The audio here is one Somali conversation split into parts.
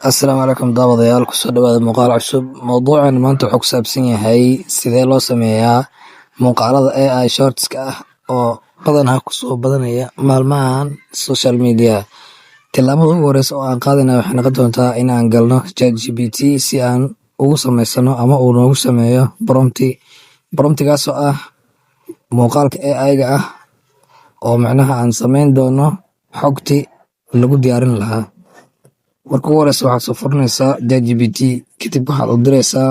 Asalaamu calaykum daawadayaal kusoo dhawaada muuqaal cusub. Mowduucan maanta wuxuu ku saabsan yahay sidee loo sameeyaa muuqaalada AI shortska ah oo badanaa kusoo badanaya maalmahan social media. Tillaabada ugu horeysa oo aan qaadana waxay noqon doontaa in aan galno ChatGPT si aan ugu samaysano ama uu noogu sameeyo promptigaas oo ah muuqaalka AI-ga ah oo macnaha aan samayn doono xogtii lagu diyaarin lahaa. Marka ugu horeysa waxaad soo furanaysaa ChatGPT, kadib waxaad u diraysaa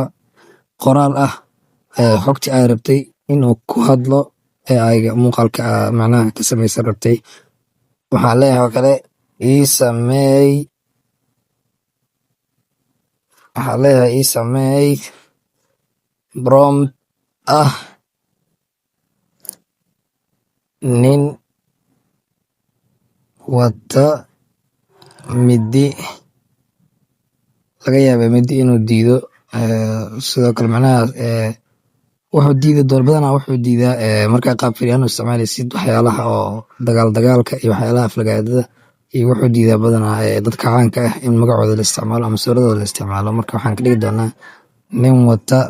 qoraal ah xogtii ay rabtay inuu ku hadlo AI-ga muuqaalka macnaha ka samaysan rabtay. Waxaan leeyahay oo kale ii sameey prompt ah nin wata mindi. Laga yaabaa mindi inuu diido, sidoo kale macnaha wuxuu diidi doon badanaa wuxuu diidaa markaa qaab fiican u isticmaalaysid waxyaalaha oo dagaalka iyo waxyaalaha aflagaadada iyo wuxuu diidaa badanaa dadka caanka ah in magacooda la isticmaalo ama sawirradooda la isticmaalo. Marka waxaan ka dhigi doonaa nin wata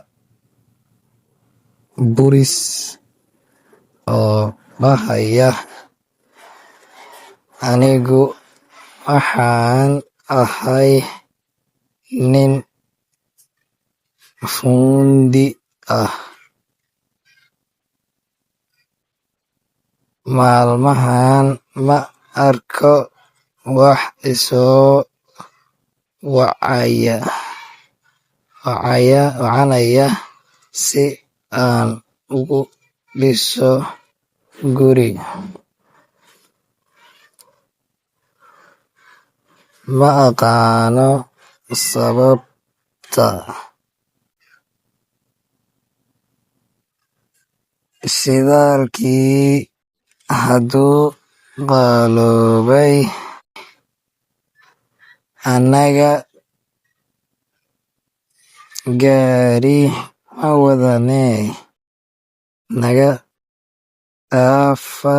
buris oo dhahaya anigu waxaan ahay nin fuundi ah, maalmahan ma arko wax isoo wacanaya si aan ugu dhiso guri. Ma aqaano sababta. Shidaalkii hadduu qaaloobay, annaga gaari ma wadanee naga dhaafa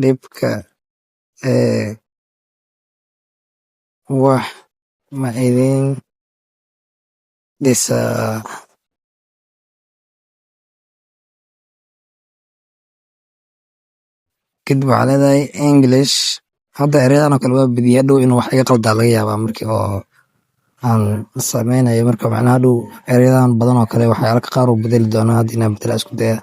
dhibka wax ma idin dhisaa. Kadib waxaa leedahay English. Hadda erayadan oo kale waa badiyaa, hadhow inuu wax iga qaldaa laga yaabaa markii oo aan sameynayo. Marka macnaha hadhow erayadan badan oo kale waxyaalo qaar uu bedeli doonaa, hadda inaan bedela isku daya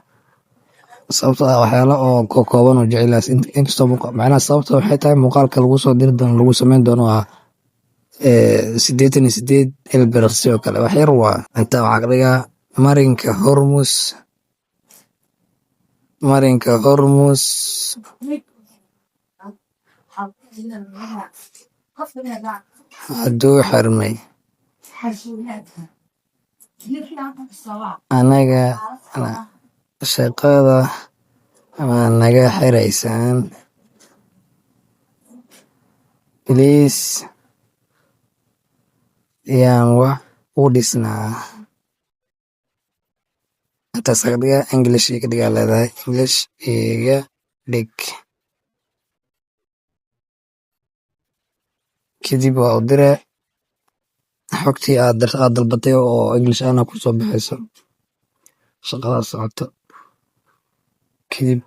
sababtoo ah waxyaalo oo kooban oo jecelaas inkastoo macnaha sababta waxay tahay muuqaalka lagu soo diri doono lagu samayn doono waa 88 ilbiriqsi oo kale wax yar. waa inta waxaa ka dhigaa marinka hormus hadduu xirmay, anaga shaqada waa naga xiraysaan, please yaan wax u dhisnaa. Intaas ka dhigaa English iga dhigaa leedahay English iga dhig. Kadib waa u dire xogtii aad dalbatay oo English ahna ku soo baxayso shaqadaas socoto. Kadib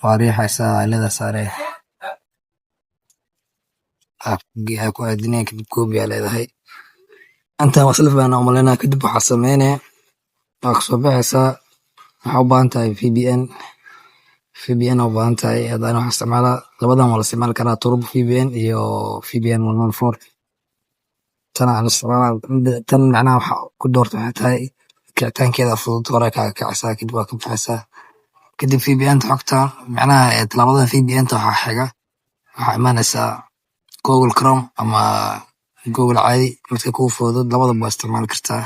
waa riixaysaa leeda saare ku aadinaya. kadib koobi aa leedahay intaan waslaf baan umaleynaa. kadib waxaa sameynaya waa kasoo baxaysaa. waxaa u baahan tahay VPN u baahan tahay. haddana waxaa isticmaalaa labadan waa la isticmaali karaa, Turbo VPN iyo VPN 114. tan aan isticmaalaa tan macnaha waxa ku doorta waxay tahay kicitaankeeda fudud, hore kaaga kacaysaa kadib waa ka baxaysaa. kadib VPN xogtaan macnaha labada VPN waxaa xiga waxaa imaanaysaa Google Chrome ama Google caadi midka kuu fudud, labadaba waa isticmaali kartaa.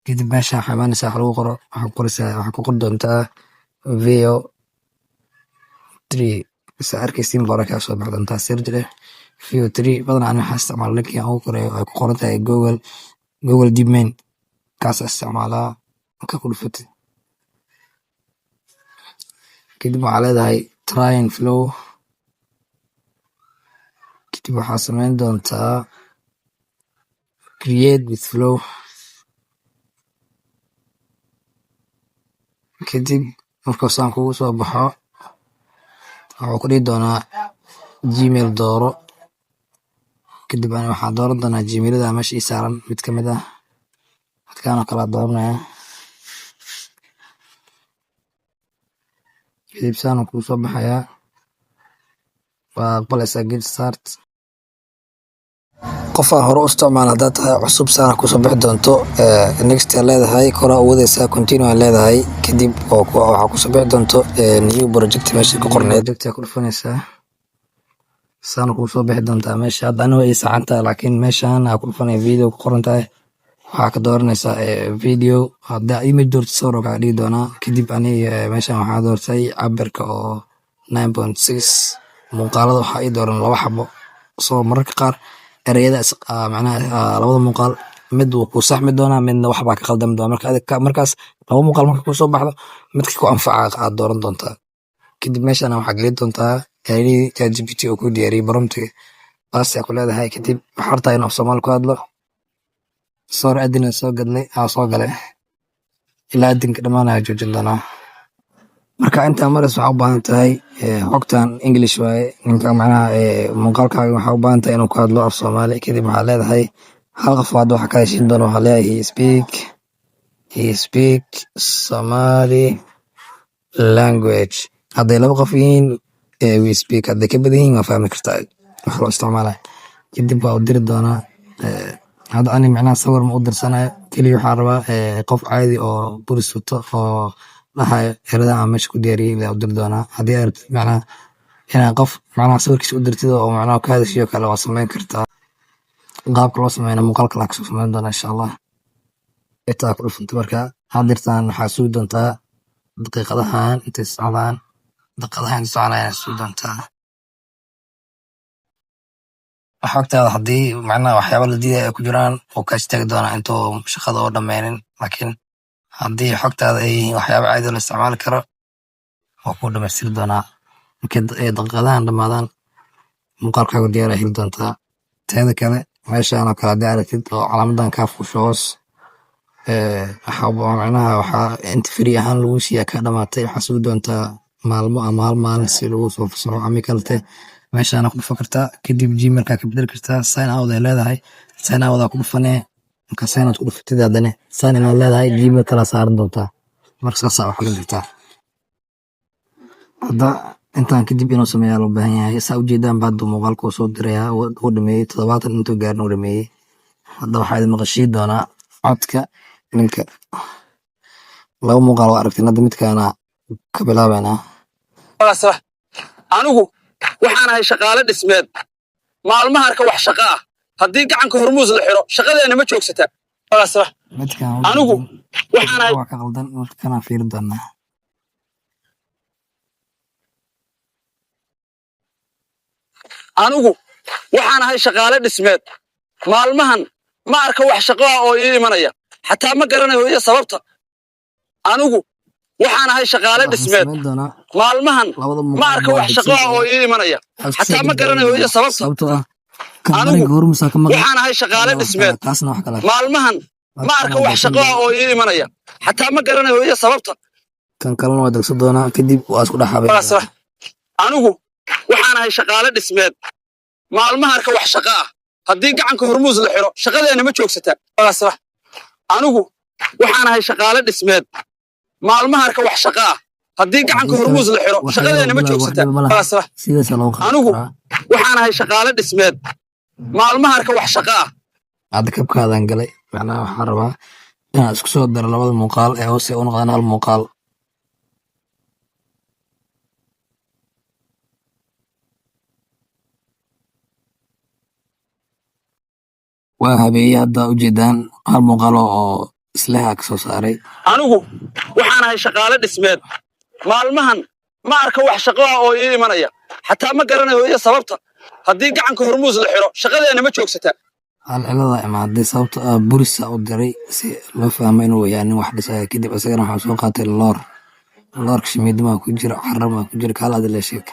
kadib meesha waxaa imaanaysaa wax lagu qoro, waxaa ku qori doontaa VO3 bisa arkaysiin hore kaa soo baxda doontaa search leh VO3. badanaa ani waxaa isticmaala linkiga ugu koreeyo ay ku qoran tahay Google DeepMind, kaas isticmaalaa marka ku dhufatid. kadib waxaa leedahay try and flow kadib waxaa samayn doontaa create with flow. kadib markuu saan kugu soo baxo waxuu ku dhihi doonaa gmail dooro. kadib ani waxaan dooran doonaa gmailada meesha ii saaran mid ka mid ah midkaan oo kala dooranaya. kadib saan kugu soo baxayaa waa aqbalaysaa get start. qof aan hore u isticmaal haddaad tahay cusub saana kusoo bixi doonto next aa leedahay koraa u wadaysaa continue aa leedahay kadib waxaa kusoo bixi doonto new project meesha ku qorneed project aa ku dhufanaysaa saana kugu soo bixi doontaa meesha hadda aniga ii saxantahay laakiin meeshaan aa ku dhufanaya video ku qoran tahay waxaa ka dooranaysaa video haddaa image doorto sawir oo kaa dhigi doonaa. kadib aniga meeshaan waxaa doortay cabirka oo 9.6 muuqaalada waxaa ii dooran 2 xabo soo mararka qaar ereyada macnaha labada muuqaal mid wuu ku saxmi doonaa midna waxbaa ka khaldami doona markaas 2 muuqaal marka kusoo baxdo midka ku anfaca aad dooran doontaa. kadib meeshaan waxaa gelin doontaa ereyadii ChatGPT oo ku diyaariyey promptiga baas aa ku leedahay. kadib waxaa rabtaa in af Soomaali ku hadlo sawir adina soo galay ilaa adinka dhammaan ayaa joojin doonaa. marka intaa maras waxaa u baahan tahay xogtan English waaye ninka macnaha muuqaalkaaga waxaa u baahan tahay inuu ku hadlo af Soomaali. kadib waxaa leedahay hal qof hadda waxaa ka heshiin doona waxaa leeyahay he speak Somali language. hadday 2 qof yihiin we speak hadday ka badan yihiin waa fahmi kartaa wax loo isticmaalaya. kadib waa u diri doonaa hadda ani macnaha sawir ma u dirsanayo keliya waxaa rabaa qof caadi oo buris wato oo dhahayo ereyada aan meesha ku diyaariyey ilaa u diri doonaa. haddii aad rabtid macnaha inaa qof macnaha sawirkiisa u dirtid oo macnaha ka hadashiyo kale waa samayn kartaa. qaabka loo sameeyana muuqaalka laa kasoo samayn doonaa insha allah. intaa ku dhufanta marka hadirtaan waxaa sugi doontaa daqiiqadahan intay soconayaan sugi doontaa. xogtaada haddii macnaha waxyaaba la diidaya ay ku jiraan oo kaa istaagi doonaa intuu shaqada oo dhammaynin laakiin haddii xogtaada ay yihiin waxyaaba caadi oo la isticmaali karo waa kuu dhamaystiri doonaa. markay daqiiqadahan dhammaadaan muuqaalkaaga diyaar aa heli doontaa. teeda kale meeshaan oo kale haddii aragtid oo calaamadan kaa fuusho hoos macnaha waxaa inta free ahaan lagu siiyaa kaa dhamaatay waxaa sugi doontaa maalmo ama hal maalin si lagu soo fasaxo ami kalte meeshaana ku dhufan kartaa. kadib gmailkaa ka bedeli kartaa sign out ay leedahay sign out aa ku dhufanee marka sign out ku dhufatid haddana sign in aad leedahay gmail kala saaran doontaa marka saasaa wax gelin kartaa. hadda intaan kadib inuu sameeyaa loo baahan yahay saa ujeedaan ba hadda muuqaalka uu soo dirayaa uu dhameeyey 70 intuu gaarin uu dhameeyey. hadda waxaa idin maqashii doonaa codka ninka 2 muuqaal waa aragteen hadda midkaana ka bilaabaynaa. anigu waxaan ahay shaqaale dhismeed maalmaha arka wax shaqo ah haddii gacanka hormuus la xiro shaqadeena ma joogsataa. anigu waxaan ahay waa ka qaldan markana fiirin doonaa. anigu waxaan ahay shaqaale dhismeed maalmahan ma arka wax shaqo ah oo ii imanaya xataa ma garanayo iyo sababta. anigu waxaan ahay shaqaale dhismeed maalmahan ma arka wax shaqo ah oo ii imanaya xataa ma garanayo iyo sababta. anigu waxaan ahay shaqaale dhismeed maalmahan ma arka wax shaqo ah oo ii imanaya xataa ma garanayo iyo sababta. kan kalena waa dagso doonaa kadib waa isku dhaxabay. anigu waxaan ahay shaqaale dhismeed maalmaha arka wax shaqo ah haddii gacanka hormuus la xiro shaqadeena ma joogsataa. anigu waxaan ahay shaqaale dhismeed maalmaha arka wax shaqo ah haddii gacanka hormuus la xiro shaqadeena ma joogsataa. anigu waxaan ahay shaqaale dhismeed maalmaha arka wax shaqo ah. hadda kabkaadan galay macnaha waxaan rabaa inaan isku soo daro 2 muuqaal ee hoose u noqdaan hal muuqaal. waa habeeye hadda ujeedaan hal muuqaalo oo islaha ka soo saaray. anigu waxaan ahay shaqaale dhismeed maalmahan ma arka wax shaqo ah oo ii imanaya xataa ma garanayo iyo sababta. haddii gacanka hormuus la xiro shaqadeena ma joogsataa. hal cilada imaaday sababta burisa u diray si loo fahmo inuu yahay nin wax dhisaya. kadib isagana waxaan soo qaatay loorka shimiidama ku jira carama ku jira kala hadla sheek